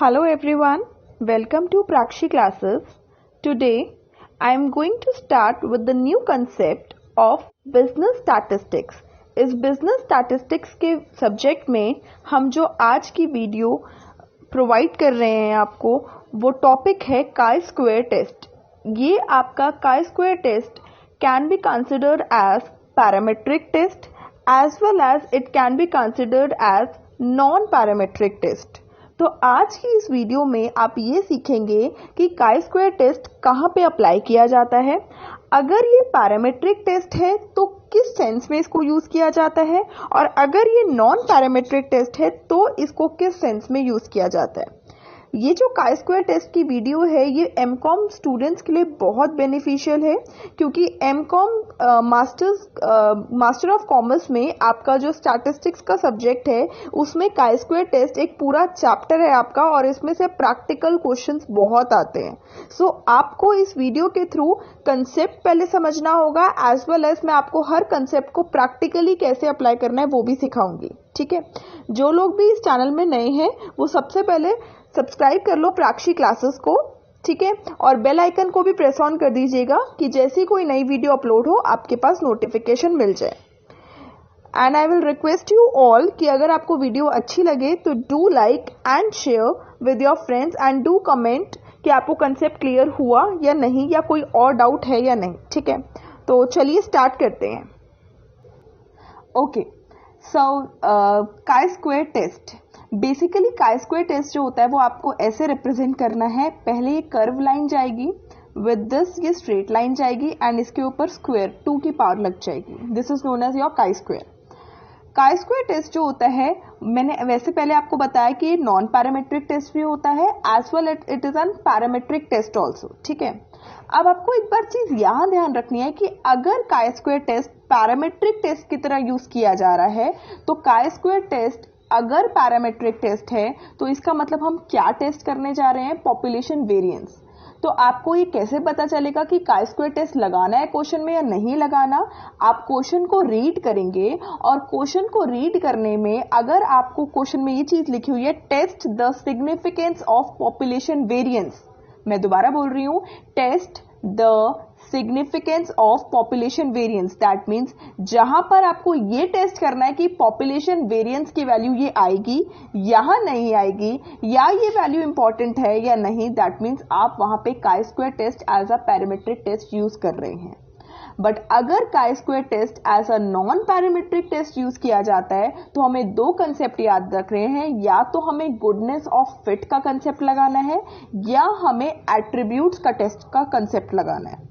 Hello everyone, welcome to Prakshi classes. Today I am going to start with the new concept of business statistics. इस business statistics के subject में हम जो आज की video provide कर रहे हैं आपको वो टॉपिक है काई स्क्वायर टेस्ट. ये आपका chi square test can be considered as parametric test as well as it can be considered as non-parametric test. तो आज की इस वीडियो में आप ये सीखेंगे कि काई स्क्वायर टेस्ट कहाँ पे अप्लाई किया जाता है, अगर ये पैरामेट्रिक टेस्ट है तो किस सेंस में इसको यूज किया जाता है, और अगर ये नॉन पैरामेट्रिक टेस्ट है तो इसको किस सेंस में यूज किया जाता है. ये जो काई स्क्वायर टेस्ट की वीडियो है ये एमकॉम स्टूडेंट्स के लिए बहुत बेनिफिशियल है, क्योंकि एमकॉम मास्टर ऑफ कॉमर्स में आपका जो स्टैटिस्टिक्स का सब्जेक्ट है उसमें काई स्क्वायर टेस्ट एक पूरा चैप्टर है आपका, और इसमें से प्रैक्टिकल क्वेश्चंस बहुत आते हैं. सो आपको इस वीडियो के थ्रू कंसेप्ट पहले समझना होगा, एज वेल एज मैं आपको हर कंसेप्ट को प्रैक्टिकली कैसे अप्लाई करना है वो भी सिखाऊंगी. ठीक है, जो लोग भी इस चैनल में नए हैं वो सबसे पहले सब्सक्राइब कर लो प्राक्षी क्लासेस को. ठीक है, और बेल आइकन को भी प्रेस ऑन कर दीजिएगा कि जैसी कोई नई वीडियो अपलोड हो आपके पास नोटिफिकेशन मिल जाए. And I will request you all कि अगर आपको वीडियो अच्छी लगे तो do like and share with your friends and do comment कि आपको कंसेप्ट क्लियर हुआ या नहीं, या कोई और डाउट है या नहीं. ठीक है, तो चलिए स्टार्ट करते हैं. Okay, so chi square test. Basically chi square test जो होता है वो आपको ऐसे रिप्रेजेंट करना है. पहले ये कर्व लाइन जाएगी, विद दिस ये स्ट्रेट लाइन जाएगी एंड इसके ऊपर स्क्वायर 2 की पावर लग जाएगी. This is known as your chi square. Chi square test जो होता है, मैंने वैसे पहले आपको बताया कि ये नॉन पैरामेट्रिक टेस्ट भी होता है as well it is an parametric test also. ठीक है, अब आपको एक बार चीज यहां ध्यान रखनी है कि अगर chi square test parametric test की तरह यूज किया जा रहा है तो काई स्क्वायर टेस्ट अगर पैरामेट्रिक टेस्ट है तो इसका मतलब हम क्या टेस्ट करने जा रहे हैं, पॉपुलेशन वेरिएंस. तो आपको ये कैसे पता चलेगा कि काई स्क्वायर टेस्ट लगाना है क्वेश्चन में या नहीं लगाना. आप क्वेश्चन को रीड करेंगे और क्वेश्चन को रीड करने में अगर आपको क्वेश्चन में ये चीज लिखी हुई है, test the significance of population variance. मैं दोबारा बोल रही हूं, test the significance of population variance. That means जहां पर आपको ये टेस्ट करना है कि पॉपुलेशन वेरिएंस की वैल्यू ये आएगी यहां नहीं आएगी, या ये वैल्यू इंपॉर्टेंट है या नहीं, दैट मीन्स आप वहां पे chi square test as a parametric test use कर रहे हैं. बट अगर chi square test as a non parametric test use किया जाता है तो हमें दो कंसेप्ट याद रख रहे हैं. या तो हमें गुडनेस ऑफ फिट का कंसेप्ट लगाना है या हमें एट्रीब्यूट्स का टेस्ट का कंसेप्ट लगाना है.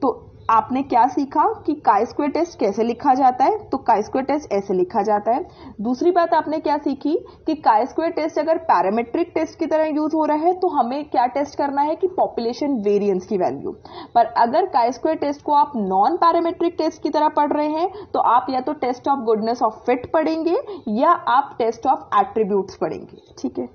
तो आपने क्या सीखा कि काई स्क्वायर टेस्ट कैसे लिखा जाता है, तो काई स्क्वायर टेस्ट ऐसे लिखा जाता है. दूसरी बात आपने क्या सीखी कि काई स्क्वायर टेस्ट अगर पैरामेट्रिक टेस्ट की तरह यूज हो रहा है तो हमें क्या टेस्ट करना है कि पॉपुलेशन वेरिएंस की वैल्यू. पर अगर काई स्क्वायर टेस्ट को आप नॉन पैरामेट्रिक टेस्ट की तरह पढ़ रहे हैं तो आप या तो test of goodness of fit पढ़ेंगे या आप टेस्ट ऑफ एट्रीब्यूट्स पढ़ेंगे. ठीक है,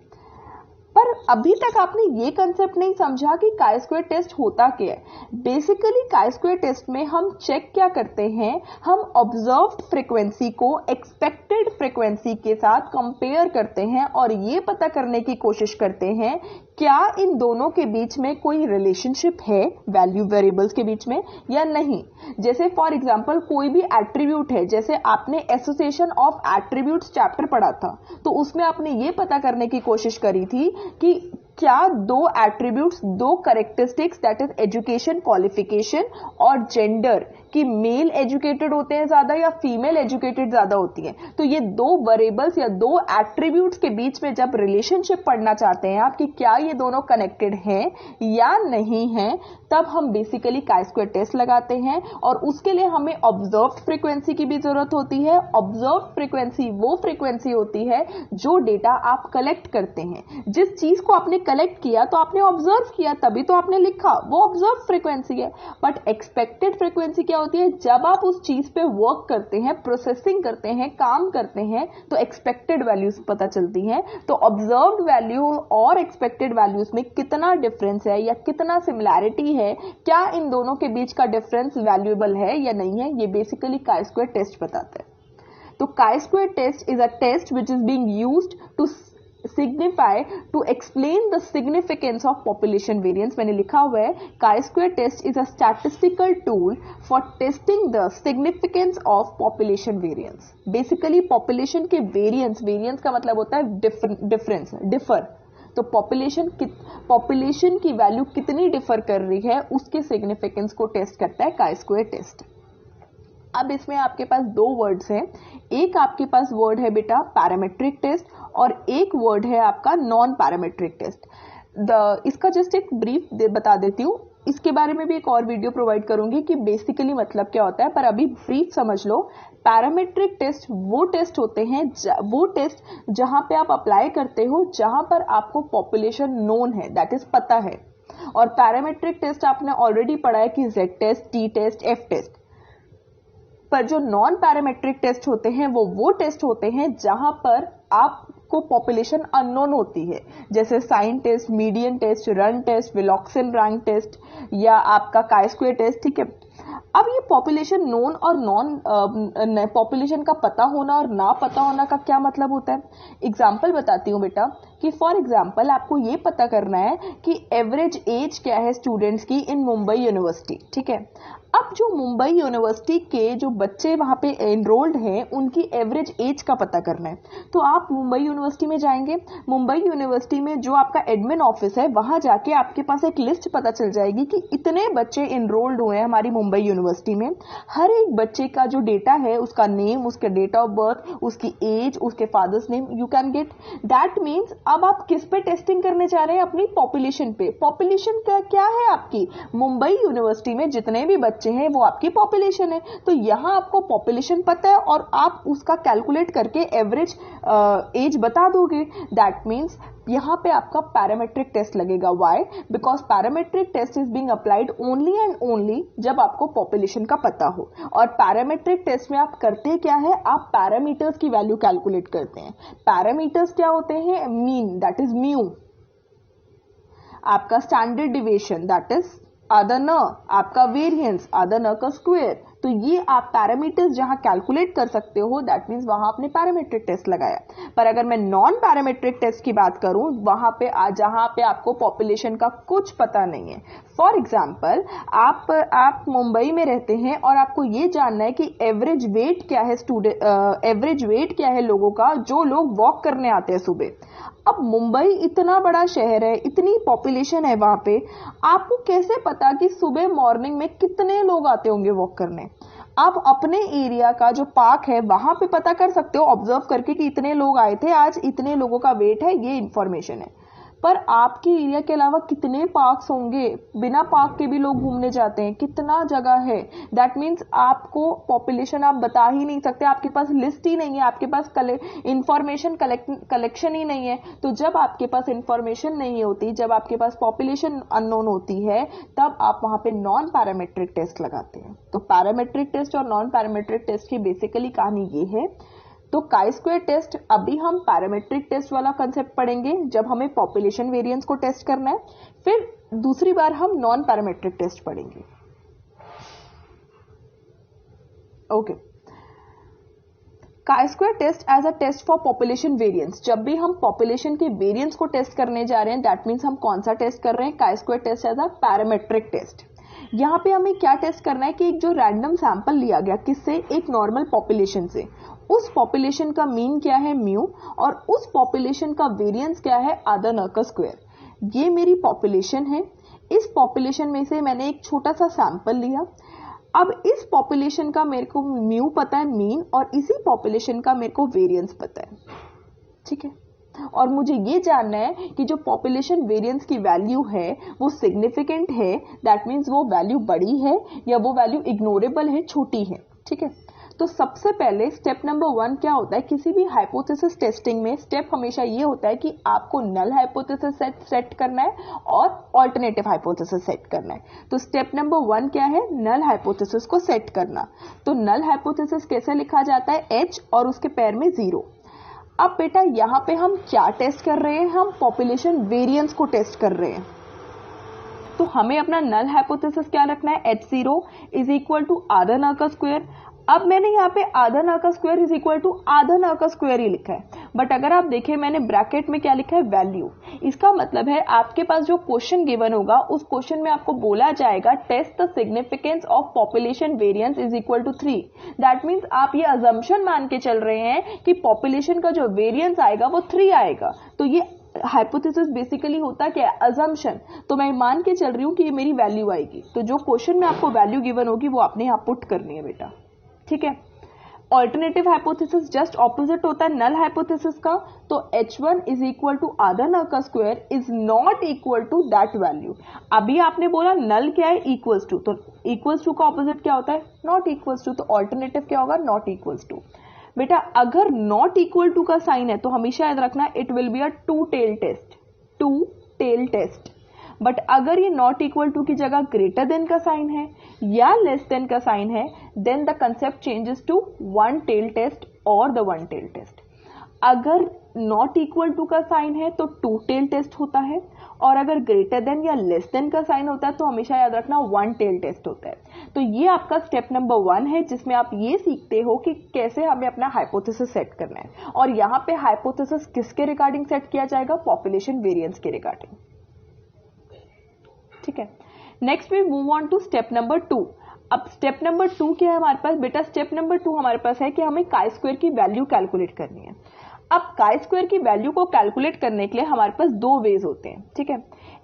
पर अभी तक आपने ये कंसेप्ट नहीं समझा कि काई स्क्वायर टेस्ट होता क्या है. बेसिकली काई स्क्वायर टेस्ट में हम चेक क्या करते हैं, हम ऑब्जर्व्ड फ्रीक्वेंसी को एक्सपेक्टेड फ्रीक्वेंसी के साथ कंपेयर करते हैं और ये पता करने की कोशिश करते हैं क्या इन दोनों के बीच में कोई रिलेशनशिप है वैल्यू वेरिएबल्स के बीच में या नहीं. जैसे फॉर एग्जांपल कोई भी एट्रीब्यूट है, जैसे आपने एसोसिएशन ऑफ एट्रीब्यूट्स चैप्टर पढ़ा था तो उसमें आपने ये पता करने की कोशिश करी थी कि क्या दो एट्रीब्यूट्स, दो characteristics that is education qualification और जेंडर कि मेल एजुकेटेड होते हैं ज्यादा या फीमेल एजुकेटेड ज्यादा होती है. तो ये दो वेरिएबल्स या दो एट्रीब्यूट्स के बीच में जब रिलेशनशिप पढ़ना चाहते हैं आप कि क्या ये दोनों कनेक्टेड हैं या नहीं हैं, तब हम बेसिकली काई स्क्वायर टेस्ट लगाते हैं. और उसके लिए हमें ऑब्जर्व्ड फ्रीक्वेंसी की भी जरूरत होती है. ऑब्जर्व्ड फ्रीक्वेंसी वो फ्रीक्वेंसी होती है जो डेटा आप कलेक्ट करते हैं. जिस चीज को आपने कलेक्ट किया तो आपने ऑब्जर्व किया तभी तो आपने लिखा, वो ऑब्जर्व फ्रीक्वेंसी है. बट एक्सपेक्टेड फ्रीक्वेंसी क्या होती है, जब आप उस चीज पे वर्क करते हैं, प्रोसेसिंग करते हैं, काम करते हैं तो एक्सपेक्टेड वैल्यूज पता चलती हैं. तो ऑब्जर्व्ड वैल्यू और एक्सपेक्टेड वैल्यूज में कितना डिफरेंस है या कितना सिमिलैरिटी है, क्या इन दोनों के बीच का डिफरेंस वैल्यूएबल है या नहीं है, ये बेसिकली काई स्क्वायर टेस्ट बताता है. तो chi square test is a test which is being used to signify to explain the significance of population variance. मैंने लिखा हुआ है chi square test is a statistical tool for testing the significance of population variance. Basically population के variance का मतलब होता है differ. तो पॉपुलेशन की वैल्यू कितनी डिफर कर रही है उसके सिग्निफिकेंस को टेस्ट करता है काई स्क्वायर टेस्ट। अब इसमें आपके पास दो वर्ड्स हैं, एक आपके पास वर्ड है बेटा पैरामेट्रिक टेस्ट और एक वर्ड है आपका नॉन पैरामेट्रिक टेस्ट। इसका जस्ट एक ब्रीफ बता देती हूँ, इसके बारे में भी एक और वीडियो प्रोवाइड करूंगी कि बेसिकली मतलब क्या होता है, पर अभी ब्रीफ समझ लो। पैरामेट्रिक टेस्ट वो टेस्ट होते हैं, वो टेस्ट जहां पे आप अप्लाई करते हो जहां पर आपको पॉपुलेशन नोन है, दैट इज पता है। और पैरामेट्रिक टेस्ट आपने ऑलरेडी पढ़ा है कि Z test, T test, F test. पर जो नॉन पैरामेट्रिक टेस्ट होते हैं वो टेस्ट होते हैं जहां पर आपको पॉपुलेशन अननोन होती है, जैसे sign test, median test, run test, Wilcoxon rank test या आपका काई स्क्वायर टेस्ट। ठीक है, अब ये पॉपुलेशन नोन और नॉन पॉपुलेशन का पता होना और ना पता होना का क्या मतलब होता है। एग्जाम्पल बताती हूँ बेटा कि फॉर एग्जाम्पल आपको ये पता करना है कि एवरेज एज क्या है स्टूडेंट्स की इन मुंबई यूनिवर्सिटी। ठीक है, अब जो मुंबई यूनिवर्सिटी के जो बच्चे वहां पे एनरोल्ड हैं उनकी एवरेज एज का पता करना है, तो आप मुंबई यूनिवर्सिटी में जाएंगे। मुंबई यूनिवर्सिटी में जो आपका एडमिन ऑफिस है वहां जाके आपके पास एक लिस्ट पता चल जाएगी कि इतने बच्चे एनरोल्ड हुए हैं हमारी मुंबई यूनिवर्सिटी में। हर एक बच्चे का जो डेटा है, उसका नेम, उसके डेट ऑफ बर्थ, उसकी एज, उसके father's name, you can get that means अब आप किस पे टेस्टिंग करने जा रहे हैं, अपनी पॉपुलेशन पे। पॉपुलेशन क्या है आपकी, मुंबई यूनिवर्सिटी में जितने भी बच्चे हैं वो आपकी पॉपुलेशन है। तो यहां आपको पॉपुलेशन पता है और आप उसका कैलकुलेट करके एवरेज एज बता दोगे। दैट मीन्स यहां पे आपका पैरामेट्रिक टेस्ट लगेगा। Why? Because parametric test is being applied only and only जब आपको पॉपुलेशन का पता हो। और पैरामेट्रिक टेस्ट में आप करते क्या है, आप पैरामीटर्स की वैल्यू कैलकुलेट करते हैं। पैरामीटर्स क्या होते हैं, मीन दैट इज म्यू, आपका स्टैंडर्ड डिविएशन दैट इज आधा न, आपका वेरिएंस आधा न का स्क्वायर। तो ये आप पैरामीटर्स जहां कैलकुलेट कर सकते हो, दैट मीन्स वहां आपने पैरामेट्रिक टेस्ट लगाया। पर अगर मैं नॉन पैरामेट्रिक टेस्ट की बात करूं, वहां पे जहां पे आपको पॉपुलेशन का कुछ पता नहीं है। फॉर एग्जाम्पल आप मुंबई में रहते हैं और आपको ये जानना है कि एवरेज वेट क्या है एवरेज वेट क्या है लोगों का जो लोग वॉक करने आते हैं सुबह। अब मुंबई इतना बड़ा शहर है, इतनी पॉपुलेशन है वहां पे, आपको कैसे पता कि सुबह मॉर्निंग में कितने लोग आते होंगे वॉक करने। आप अपने एरिया का जो पार्क है वहां पे पता कर सकते हो ऑब्जर्व करके कि इतने लोग आए थे, आज इतने लोगों का वेट है, ये इंफॉर्मेशन है। पर आपके एरिया के अलावा कितने पार्क्स होंगे, बिना पार्क के भी लोग घूमने जाते हैं, कितना जगह है। दैट मीन्स आपको पॉपुलेशन आप बता ही नहीं सकते, आपके पास लिस्ट ही नहीं है, आपके पास इंफॉर्मेशन कलेक्शन ही नहीं है। तो जब आपके पास इंफॉर्मेशन नहीं होती, जब आपके पास पॉपुलेशन अननोन होती है, तब आप वहां पे नॉन पैरामेट्रिक टेस्ट लगाते हैं। तो पैरामेट्रिक टेस्ट और नॉन पैरामेट्रिक टेस्ट की बेसिकली कहानी ये है। तो काई स्क्वायर टेस्ट अभी हम पैरामेट्रिक टेस्ट वाला कंसेप्ट पढ़ेंगे जब हमें पॉपुलेशन वेरिएंस को टेस्ट करना है, फिर दूसरी बार हम नॉन पैरामेट्रिक टेस्ट पढ़ेंगे। Okay, chi square test as a test for population variance. जब भी हम पॉपुलेशन के वेरिएंस को टेस्ट करने जा रहे हैं, दैट मीन्स हम कौन सा टेस्ट कर रहे हैं, chi square test as a parametric test. यहां पे हमें क्या टेस्ट करना है कि एक जो रैंडम सैंपल लिया गया किससे, एक नॉर्मल पॉपुलेशन से, उस पॉपुलेशन का मीन क्या है म्यू, और उस पॉपुलेशन का वेरिएंस क्या है आधा न का स्क्वायर। ये मेरी पॉपुलेशन है, इस पॉपुलेशन में से मैंने एक छोटा सा सैंपल लिया। अब इस पॉपुलेशन का मेरे को म्यू पता है मीन, और इसी पॉपुलेशन का मेरे को वेरिएंस पता है। ठीक है, और मुझे ये जानना है कि जो पॉपुलेशन वेरिएंस की वैल्यू है वो सिग्निफिकेंट है, दैट मीन्स वो वैल्यू बड़ी है या वो वैल्यू इग्नोरेबल है, छोटी है। ठीक है, तो सबसे पहले स्टेप नंबर 1 क्या होता है, किसी भी हाइपोथेसिस टेस्टिंग में स्टेप हमेशा ये होता है कि आपको नल हाइपोथेसिस सेट करना है और ऑल्टरनेटिव हाइपोथेसिस सेट करना है। तो स्टेप नंबर 1 क्या है, नल हाइपोथेसिस को सेट करना। तो नल हाइपोथेसिस कैसे लिखा जाता है, H और उसके पैर में 0। अब बेटा यहां पे हम क्या टेस्ट कर रहे हैं, हम पॉपुलेशन वेरिएंस को टेस्ट कर रहे हैं। तो हमें अपना नल हाइपोथेसिस क्या रखना है, H0 इज इक्वल टू आधा न का स्क्वायर। अब मैंने यहाँ पे आधा न का स्क्वायर इज इक्वल टू आधा न का स्क्वायर ही लिखा है, बट अगर आप देखें मैंने ब्रैकेट में क्या लिखा है, वैल्यू। इसका मतलब है आपके पास जो क्वेश्चन गिवन होगा उस क्वेश्चन में आपको बोला जाएगा test the significance of population variance is equal to 3। That means आप ये अजम्पशन मान के चल रहे हैं कि पॉपुलेशन का जो वेरिएंस आएगा वो 3 आएगा। तो ये हाइपोथेसिस बेसिकली होता क्या है, अजम्पशन। तो मैं मान के चल रही हूं कि ये मेरी वैल्यू आएगी, तो जो क्वेश्चन में आपको वैल्यू गिवन होगी वो आपने यहां पुट करनी है बेटा, ठीक है। ऑल्टरनेटिव हाइपोथेसिस जस्ट ऑपोजिट होता है नल हाइपोथेसिस का। तो H1 इज इक्वल टू आधा नल का square is not equal to that value. अभी आपने बोला नल क्या है, इक्वल्स टू, तो इक्वल्स टू का ऑपोजिट क्या होता है, नॉट इक्वल्स टू। तो ऑल्टरनेटिव क्या होगा, नॉट इक्वल्स टू। बेटा अगर नॉट इक्वल टू का साइन है तो हमेशा याद रखना it will be a two tail test. But अगर ये नॉट इक्वल टू की जगह ग्रेटर देन का साइन है या लेस देन का साइन है, then the concept changes to one tail test और द वन टेल टेस्ट। अगर नॉट इक्वल टू का साइन है तो टू टेल टेस्ट होता है, और अगर ग्रेटर देन या लेस देन का साइन होता है तो हमेशा याद रखना वन टेल टेस्ट होता है। तो ये आपका स्टेप नंबर 1 है जिसमें आप ये सीखते हो कि कैसे हमें अपना हाइपोथेसिस सेट करना है। और यहां पे हाइपोथेसिस किसके रिगार्डिंग सेट किया जाएगा, पॉपुलेशन वेरिएंस के रिगार्डिंग, ठीक है। Next we move on to step number 2। अब स्टेप नंबर 2 क्या है हमारे पास, बेटा स्टेप नंबर 2 हमारे पास है कि हमें काई स्क्वायर की वैल्यू कैलकुलेट करनी है। अब काई स्क्वायर की वैल्यू को कैलकुलेट करने के लिए हमारे पास 2 वेज होते हैं, ठीक है।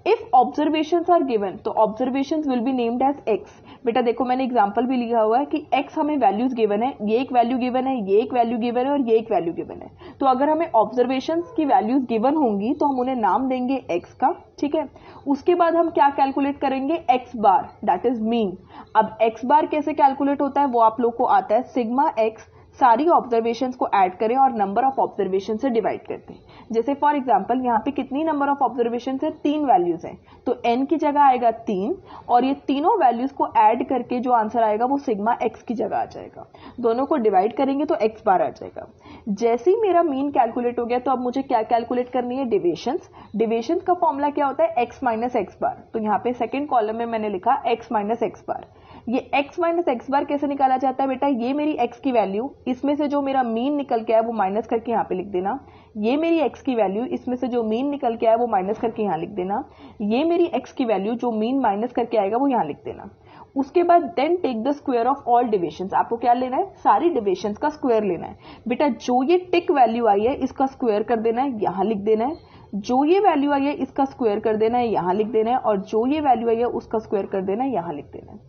इफ ऑब्जर्वेशंस आर गिवन तो observations will be named as X. बेटा देखो मैंने एग्जांपल भी लिखा हुआ है कि एक्स हमें वैल्यूज गिवन है, ये एक वैल्यू गिवन है, ये एक वैल्यू गिवन है और ये एक वैल्यू गिवन है। तो अगर हमें ऑब्जर्वेशंस की वैल्यूज गिवन होंगी तो हम उन्हें नाम देंगे एक्स का, ठीक है। उसके बाद हम क्या कैलकुलेट करेंगे, x bar, that is mean. अब एक्स बार कैसे कैलकुलेट होता है वो आप लोग को आता है, सिग्मा एक्स सारी ऑब्जर्वेशंस को ऐड करें और नंबर ऑफ ऑब्जर्वेशन से डिवाइड करते हैं। जैसे फॉर एग्जांपल यहाँ पे कितनी नंबर ऑफ ऑब्जर्वेशन है, 3 वैल्यूज हैं, तो n की जगह आएगा 3 और ये तीनों वैल्यूज को ऐड करके जो आंसर आएगा वो सिग्मा x की जगह आ जाएगा। दोनों को डिवाइड करेंगे तो x बार आ जाएगा। जैसे ही मेरा मीन कैलकुलेट हो गया तो अब मुझे क्या कैलकुलेट करनी है, डिविएशंस। डिविएशंस का फॉर्मूला क्या होता है, x माइनस एक्स बार। तो यहाँ पे सेकेंड कॉलम में मैंने लिखा x माइनस एक्स बार। ये x माइनस एक्स बार कैसे निकाला जाता है बेटा, ये मेरी x की वैल्यू, इसमें से जो मेरा मीन निकल के आया वो माइनस करके यहाँ पे लिख देना। ये मेरी x की वैल्यू, इसमें से जो मीन निकल के आया वो माइनस करके यहाँ लिख देना। ये मेरी x की वैल्यू, जो मीन माइनस करके आएगा वो यहाँ लिख देना। उसके बाद then take the square of all deviations. आपको क्या लेना है, सारी डिविएशंस का स्क्वायर लेना है। बेटा जो ये टिक वैल्यू आई है इसका स्क्वायर कर देना है, यहाँ लिख देना है। जो ये वैल्यू आई है इसका स्क्वायर कर देना है, यहाँ लिख देना है। और जो ये वैल्यू आई है उसका स्क्वायर कर देना है, यहाँ लिख देना है।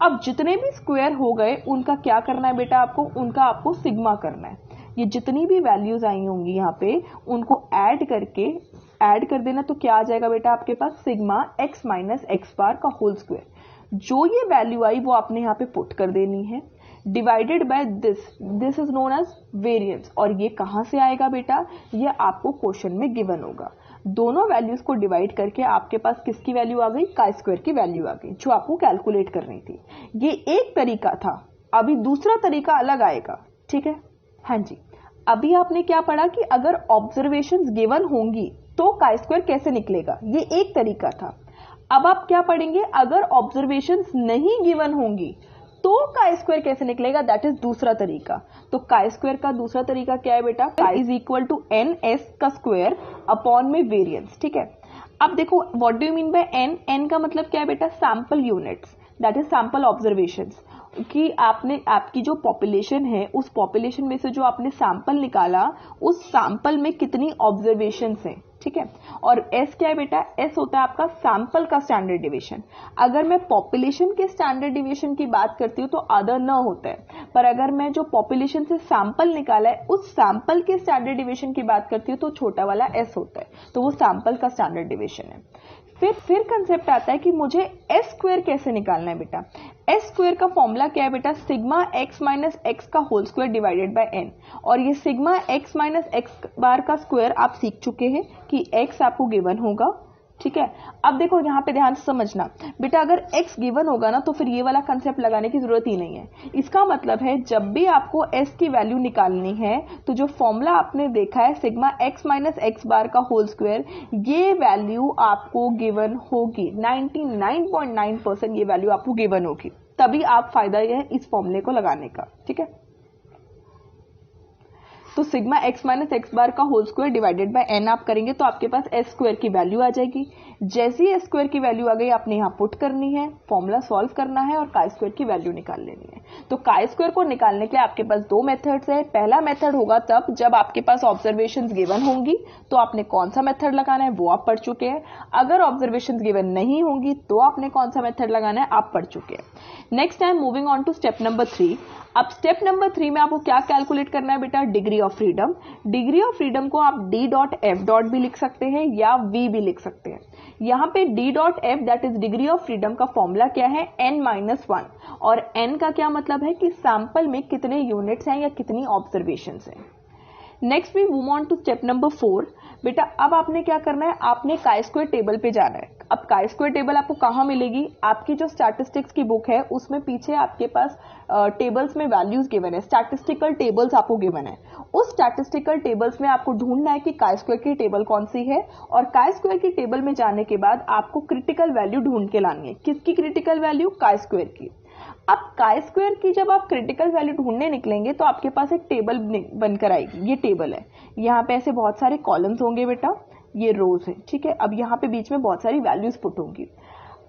अब जितने भी स्क्वायर हो गए उनका क्या करना है बेटा, आपको सिग्मा करना है। ये जितनी भी वैल्यूज आई होंगी यहाँ पे उनको ऐड कर देना। तो क्या आ जाएगा बेटा आपके पास, sigma x minus x bar का होल स्क्वायर। जो ये वैल्यू आई वो आपने यहाँ पे पुट कर देनी है, divided by this is known as variance. और ये कहां से आएगा बेटा, ये आपको क्वेश्चन में गिवन होगा। दोनों वैल्यूज को डिवाइड करके आपके पास किसकी वैल्यू आ गई, काई स्क्वायर की वैल्यू आ गई, जो आपको कैलकुलेट करनी थी। ये एक तरीका था, अभी दूसरा तरीका अलग आएगा, ठीक है। हाँ जी, अभी आपने क्या पढ़ा कि अगर ऑब्जर्वेशंस गिवन होंगी तो काई स्क्वायर कैसे निकलेगा, ये एक तरीका था। अब आप क्या पढ़ेंगे, अगर ऑब्जर्वेशंस नहीं गिवन होंगी तो काई स्क्वायर कैसे निकलेगा, दैट इज दूसरा तरीका। तो काई स्क्वायर का दूसरा तरीका क्या है बेटा, chi is equal to n s का स्क्वायर अपॉन में वेरिएंस, ठीक है। अब देखो what do you mean by n, n का मतलब क्या है बेटा, sample units, that is sample observations. कि आपकी जो पॉपुलेशन है उस पॉपुलेशन में से जो आपने सैंपल निकाला उस सैंपल में कितनी ऑब्जर्वेशंस हैं, ठीक है। और एस क्या है बेटा, एस होता है आपका सैंपल का स्टैंडर्ड डिवीजन। अगर मैं पॉपुलेशन के स्टैंडर्ड डिवीजन की बात करती हूँ तो अदर न होता है, पर अगर मैं जो पॉपुलेशन से सैंपल निकाला है उस सैंपल के स्टैंडर्ड डिवीजन की बात करती हूँ तो छोटा वाला एस होता है, तो वो सैंपल का स्टैंडर्ड डिवीजन है। फिर कंसेप्ट आता है कि मुझे एस स्क्वायर कैसे निकालना है बेटा। एस स्क्वायर का फॉर्मूला क्या है बेटा, सिग्मा एक्स माइनस एक्स का whole square divided by n. और ये sigma x minus x bar का स्क्वायर आप सीख चुके हैं कि एक्स आपको गिवन होगा, ठीक है। अब देखो यहाँ पे ध्यान से समझना बेटा, अगर x गिवन होगा ना तो फिर ये वाला कंसेप्ट लगाने की जरूरत ही नहीं है। इसका मतलब है जब भी आपको s की वैल्यू निकालनी है तो जो फॉर्मूला आपने देखा है sigma x minus x bar का होल स्क्वायर, ये वैल्यू आपको गिवन होगी। 99.9% ये वैल्यू आपको गिवन होगी, तभी आप फायदा ये है इस फॉर्मूले को लगाने का, ठीक है। तो sigma x minus x bar का whole square divided by n आप करेंगे तो आपके पास एस स्क्वायर की वैल्यू आ जाएगी। जैसी एस स्क्वायर की वैल्यू आ गई आपने यहाँ पुट करनी है, फॉर्मूला सॉल्व करना है और काई स्क्वायर की वैल्यू निकाल लेनी है। तो काई स्क्वायर को निकालने के लिए आपके पास दो मेथड्स है। पहला मेथड होगा तब जब आपके पास ऑब्जर्वेशंस गिवन होंगी, तो आपने कौन सा मेथड लगाना है वो आप पढ़ चुके हैं। अगर ऑब्जर्वेशंस गिवन नहीं होंगी तो आपने कौन सा मेथड लगाना है आप पढ़ चुके हैं। Next time moving on to step number 3। अब स्टेप नंबर 3 में आपको क्या कैलकुलेट करना है बेटा, degree of freedom. Degree of freedom को आप d डॉट एफ डॉट भी लिख सकते हैं या v भी लिख सकते हैं। यहाँ पे d dot F that is degree of freedom का फॉर्मूला क्या है, n-1, और n का क्या मतलब है कि सैंपल में कितने यूनिट्स हैं या कितनी ऑब्जर्वेशंस हैं। Next we move on to step number 4। बेटा अब आपने क्या करना है, आपने काई स्क्वायर टेबल पे जाना है। अब काई स्क्वायर टेबल आपको कहाँ मिलेगी, आपकी जो स्टैटिस्टिक्स की बुक है उसमें पीछे आपके पास टेबल्स में वैल्यूज गिवन है, स्टैटिस्टिकल टेबल्स आपको गिवन है। उस स्टैटिस्टिकल टेबल्स में आपको ढूंढना है कि काई स्क्वायर की टेबल कौन सी है, और काई स्क्वायर की टेबल में जाने के बाद आपको क्रिटिकल वैल्यू ढूंढ के लानी है। किसकी क्रिटिकल वैल्यू, काई स्क्वायर की। अब काई स्क्वायर की जब आप क्रिटिकल वैल्यू ढूंढने निकलेंगे तो आपके पास एक टेबल बनकर आएगी। ये टेबल है, यहाँ पे ऐसे बहुत सारे कॉलम्स होंगे बेटा, ये रोज है, ठीक है। अब यहाँ पे बीच में बहुत सारी वैल्यूज पुट होंगी।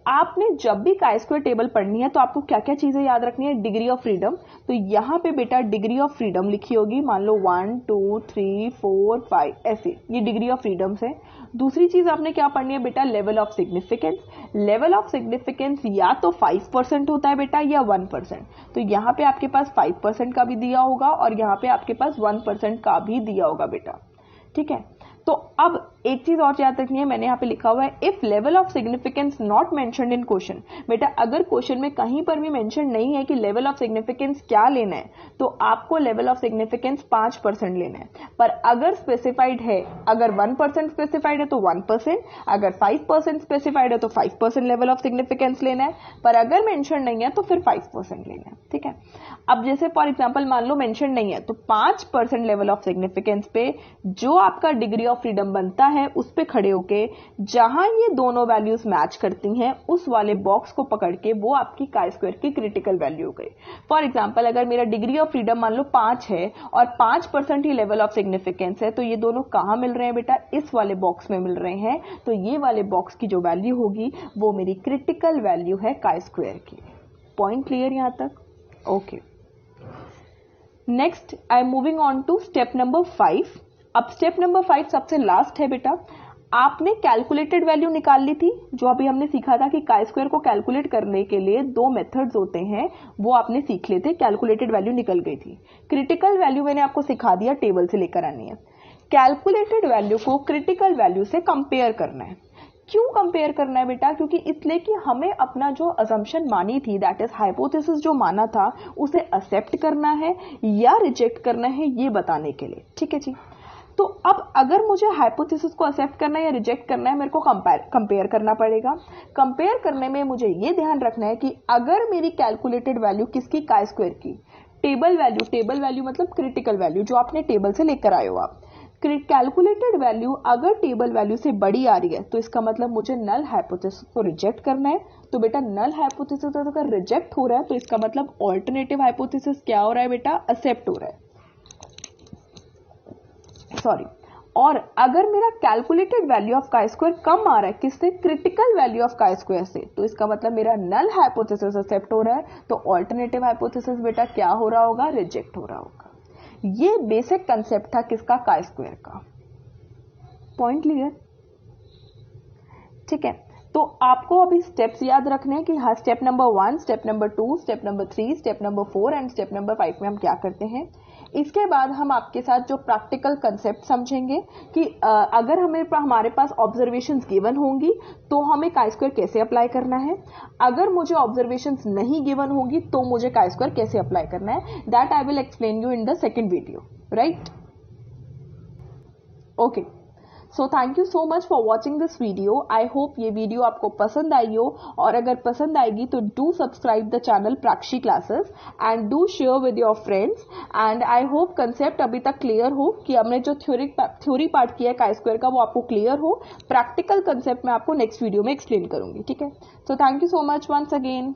आपने जब भी काई स्क्वायर टेबल पढ़नी है तो आपको क्या क्या चीजें याद रखनी है, डिग्री ऑफ फ्रीडम। तो यहाँ पे बेटा डिग्री ऑफ फ्रीडम लिखी होगी, मान लो 1 2 3 4 5 ऐसे, ये डिग्री ऑफ फ्रीडम है। दूसरी चीज आपने क्या पढ़नी है बेटा, level of significance. Level of significance या तो 5% होता है बेटा या 1%। तो यहाँ पे आपके पास 5% का भी दिया होगा और यहाँ पे आपके पास 1% का भी दिया होगा बेटा, ठीक है। तो अब एक चीज और याद रखनी है, मैंने यहाँ पे लिखा हुआ है if level of significance not mentioned in question. बेटा अगर क्वेश्चन में कहीं पर भी मेंशन नहीं है कि लेवल ऑफ सिग्निफिकेंस क्या लेना है, तो आपको लेवल ऑफ सिग्निफिकेंस 5% लेना है। पर अगर स्पेसिफाइड है, अगर 1% स्पेसिफाइड है तो 1%, अगर 5% स्पेसिफाइड है तो 5% लेवल ऑफ सिग्निफिकेंस लेना है, पर अगर मेंशन नहीं है तो फिर 5% लेना है, ठीक है। अब जैसे फॉर एग्जाम्पल मान लो मेंशन नहीं है तो 5% लेवल ऑफ सिग्निफिकेंस पे जो आपका डिग्री ऑफ फ्रीडम बनता है उस पे खड़े होके जहां ये दोनों वैल्यूज मैच करती हैं उस वाले बॉक्स को पकड़ के वो आपकी काई स्क्वायर की क्रिटिकल वैल्यू हो गई। फॉर एग्जाम्पल अगर मेरा डिग्री ऑफ फ्रीडम मान लो 5 है और 5% ही लेवल ऑफ सिग्निफिकेंस है, तो ये दोनों कहां मिल रहे हैं बेटा, इस वाले बॉक्स में मिल रहे हैं। तो ये वाले बॉक्स की जो वैल्यू होगी वो मेरी क्रिटिकल वैल्यू है काई स्क्वायर की। पॉइंट क्लियर यहां तक, okay. Next I am moving on to step number 5। अब स्टेप नंबर 5 सबसे लास्ट है बेटा। आपने कैलकुलेटेड वैल्यू निकाल ली थी, जो अभी हमने सीखा था कि काई स्क्वायर को कैलकुलेट करने के लिए दो मेथड्स होते हैं, वो आपने सीख लिए थे, कैलकुलेटेड वैल्यू निकल गई थी। क्रिटिकल वैल्यू मैंने आपको सिखा दिया, टेबल से लेकर आनी है। कैलकुलेटेड वैल्यू को क्रिटिकल वैल्यू से कंपेयर करना है। क्यों कंपेयर करना है बेटा, क्योंकि इसलिए कि हमें अपना जो अजम्पशन मानी थी, दैट इज हाइपोथेसिस जो माना था, उसे एक्सेप्ट करना है या रिजेक्ट करना है, ये बताने के लिए, ठीक है जी। तो अब अगर मुझे हाइपोथेसिस को एक्सेप्ट करना है या रिजेक्ट करना है, मेरे को कंपेयर करना पड़ेगा। कंपेयर करने में मुझे ये ध्यान रखना है कि अगर मेरी कैलकुलेटेड वैल्यू किसकी, काई स्क्वायर की, टेबल वैल्यू मतलब क्रिटिकल वैल्यू जो आपने टेबल से लेकर आए हो आप, कैलकुलेटेड वैल्यू अगर टेबल वैल्यू से बड़ी आ रही है तो इसका मतलब मुझे नल हाइपोथेसिस को रिजेक्ट करना है। तो बेटा नल हाइपोथेसिस अगर रिजेक्ट हो रहा है तो इसका मतलब ऑल्टरनेटिव हाइपोथेसिस क्या हो रहा है बेटा, एक्सेप्ट हो रहा है, सॉरी। और अगर मेरा calculated value of chi square कम आ रहा है किससे, critical value of chi square से, तो इसका मतलब मेरा नल हाइपोथेसिस एक्सेप्ट हो रहा है, तो ऑल्टरनेटिव हाइपोथेसिस बेटा क्या हो रहा होगा, रिजेक्ट हो रहा होगा। ये बेसिक कंसेप्ट था किसका, काई स्क्वायर का। पॉइंट क्लियर, ठीक है। तो आपको अभी स्टेप्स याद रखने हैं कि हाँ, step number 1, step number 2, step number 3, step number 4 and step number 5 में हम क्या करते हैं। इसके बाद हम आपके साथ जो प्रैक्टिकल कंसेप्ट समझेंगे कि अगर हमारे पास ऑब्जर्वेशंस गिवन होंगी तो हमें काई स्क्वायर कैसे अप्लाई करना है, अगर मुझे ऑब्जर्वेशंस नहीं गिवन होगी तो मुझे काई स्क्वायर कैसे अप्लाई करना है, that I will explain you in the second video, right. Okay, so thank you so much for watching this video. I hope ये वीडियो आपको पसंद आई हो, और अगर पसंद आएगी तो do subscribe the channel प्राक्षी classes and do share with your friends. And I hope concept अभी तक क्लियर हो कि हमने जो थ्योरी पार्ट किया है काई स्क्वायर का वो आपको क्लियर हो। प्रैक्टिकल कंसेप्ट मैं आपको नेक्स्ट वीडियो में एक्सप्लेन करूंगी, ठीक है। So thank you so much once again.